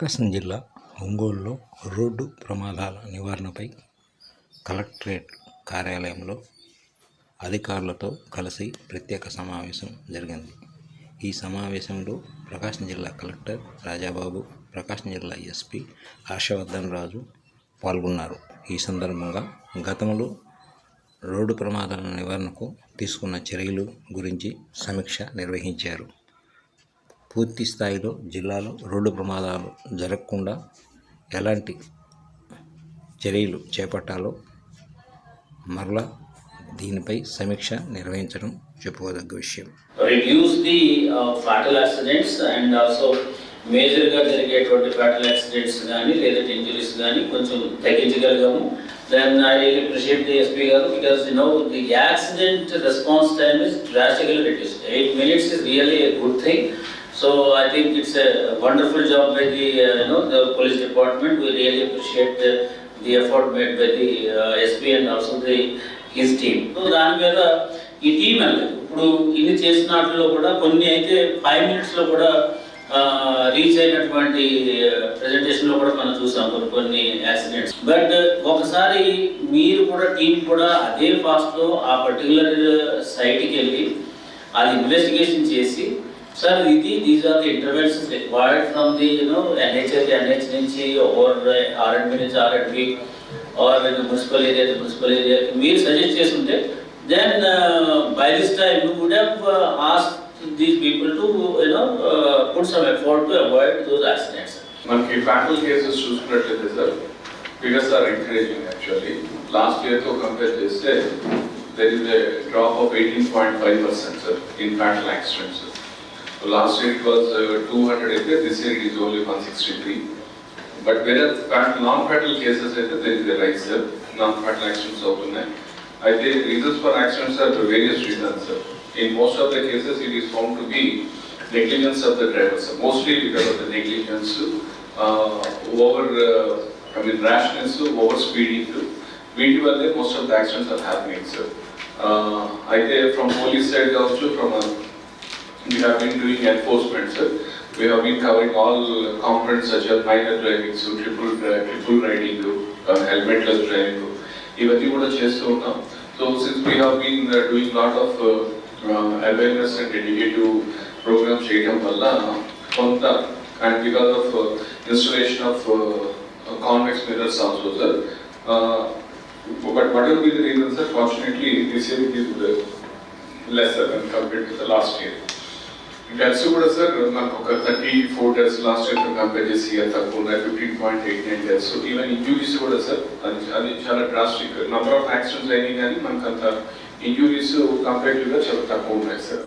ప్రకాశం జిల్లా ఒంగోలులో రోడ్డు ప్రమాదాల నివారణపై కలెక్టరేట్ కార్యాలయంలో అధికారులతో కలిసి ప్రత్యేక సమావేశం జరిగింది. ఈ సమావేశంలో ప్రకాశం జిల్లా కలెక్టర్ రాజాబాబు, ప్రకాశం జిల్లా ఎస్పీ హర్షవర్ధన్ రాజు పాల్గొన్నారు. ఈ సందర్భంగా గతంలో రోడ్డు ప్రమాదాల నివారణకు తీసుకున్న చర్యలు గురించి సమీక్ష నిర్వహించారు. పూర్తి స్థాయిలో జిల్లాలో రోడ్డు ప్రమాదాలు జరగకుండా ఎలాంటి చర్యలు చేపట్టాలో మరలా దీనిపై సమీక్ష నిర్వహించడం చెప్పుకోదగ్గ విషయం. Reduce the fatal accidents and also మేజర్గా జరిగేటువంటి ఫ్యాటల్ యాక్సిడెంట్స్ కానీ లేదంటే ఇంజరీస్ కానీ కొంచెం తగ్గించగలిగాము. Then I really appreciate the SP garu because the accident response time is drastically reduced. 8 minutes is really a good thing. So I think it's a wonderful job by the police department. We really appreciate the effort made by the SP and also his team. So దాని మీద ఈ team అనేది ఇప్పుడు ఇది చేసినట్లో కూడా కొన్ని అయితే 5 minutesలో కూడా రీచ్ అయినటువంటి ప్రెజెంటేషన్లో కూడా మనం చూసాం కొన్ని యాక్సిడెంట్స్. బట్ ఒకసారి మీరు కూడా టీం కూడా అదే ఫాస్ట్లో ఆ పర్టికులర్ సైట్కి వెళ్ళి అది ఇన్వెస్టిగేషన్ చేసి sir these are the interventions required from the NH నుంచి ఓవర్ R&B నుంచి R&B ఆర్ మున్సిపల్ ఏరియా మీరు సజెస్ట్ చేస్తుంటే then by this time you would have asked these people to put some effort to avoid those accidents. మనకి fatal cases చూసుకున్నట్లయితే sir figures are encouraging. Actually last year తో compare చేస్తే there is a drop of 18.5% sir in fatal accidents. So last year it was 200 అయితే this year it is only 163. But whereas non-fatal cases అయితే there is a rise sir. Non-fatal accidents అవుతున్నాయి. అయితే reasons for accidents are various reasons sir. In most of the cases, it is found to be negligence of the drivers, mostly because of the negligence, rashness, over speeding. వీటి వల్లే most of the accidents are happening, sir. అయితే from police side also, we have been doing enforcement, sir. We have been covering all components such as minor driving, so triple riding, helmetless driving. ఇవన్నీ కూడా చేస్తూ ఉన్నాం. So since we have been doing lot of awareness and educative programs చేయడం వల్ల కొంత and because of installation of convex mirrors also sir, but what will be the reason sir? Fortunately this year it is lesser when compared to the last year. Deaths కూడా sir మనకు ఒక 34 deaths last year తో compare చేసి తక్కువ 15.89 deaths. Even injuries కూడా sir అది చాలా drastic. Number of accidents అయినాయి కానీ మనకు అంత ఇంజురీస్ కంపేరిటివ్గా చాలా తక్కువ ఉన్నాయి సార్.